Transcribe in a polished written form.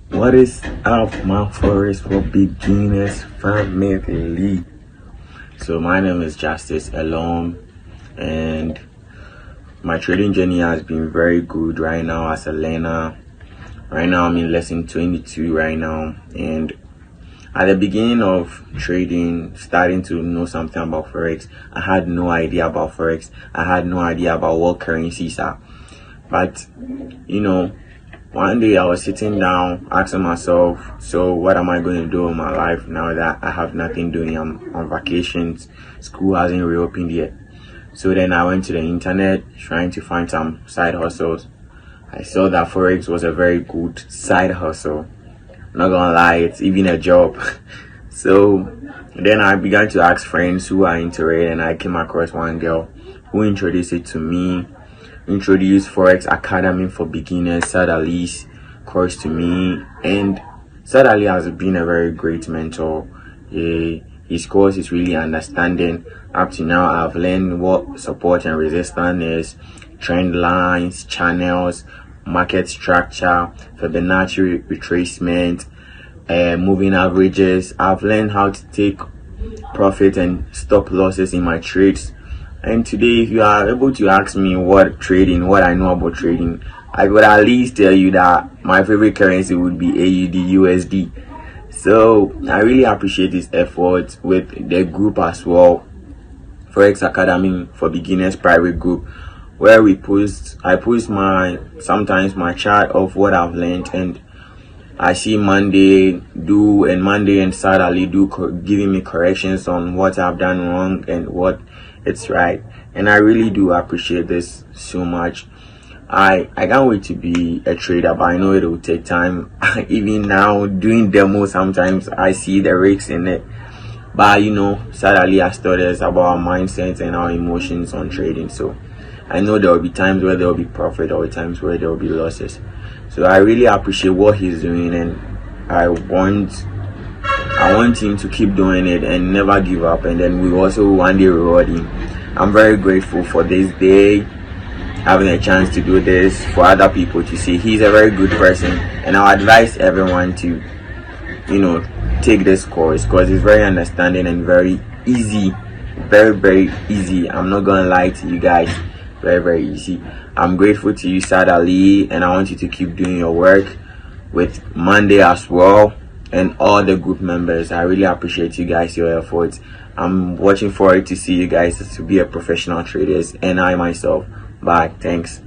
What is up, my Forex for beginners family? So my name is Justice Alone, and my trading journey has been very good right now as a learner. Right now I'm in lesson 22 right now, and at the beginning of trading, starting to know something about Forex, I had no idea about Forex. I had no idea about what currencies are. But one day I was sitting down asking myself, so what am I going to do in my life now that I have nothing doing? I'm on vacations, school hasn't reopened yet. So then I went to the internet trying to find some side hustles. I saw that Forex was a very good side hustle. Not gonna lie, it's even a job. So then I began to ask friends who are into it, and I came across one girl who introduced it to me, introduced Forex Academy for beginners, Sad Ali's course to me, and Sad Ali has been a very great mentor. His course is really understanding. Up to now, I've learned what support and resistance is, trend lines, channels, market structure, Fibonacci retracement, moving averages. I've learned how to take profit and stop losses in my trades. And today, if you are able to ask me what I know about trading, I would at least tell you that my favorite currency would be AUD USD. So I really appreciate this effort with the group as well, Forex Academy for Beginners private group, where I post sometimes my chart of what I've learned, and I see Monday and Saturday giving me corrections on what I've done wrong and what it's right. And I really do appreciate this so much. I can't wait to be a trader, but I know it will take time. Even now doing demos, sometimes I see the risks in it. But Saturday has taught us about our mindsets and our emotions on trading. So I know there will be times where there will be profit or times where there will be losses. So I really appreciate what he's doing, and I want him to keep doing it and never give up, and then we also one day reward him. I'm very grateful for this day, having a chance to do this for other people to see. He's a very good person, and I advise everyone to take this course because it's very understanding and very easy, very, very easy. I'm not gonna lie to you guys, very, very easy. I'm grateful to you, Sad Ali, and I want you to keep doing your work with Monday as well, and all the group members. I really appreciate you guys, your efforts. I'm watching forward to see you guys to be a professional traders, and I myself. Bye. Thanks.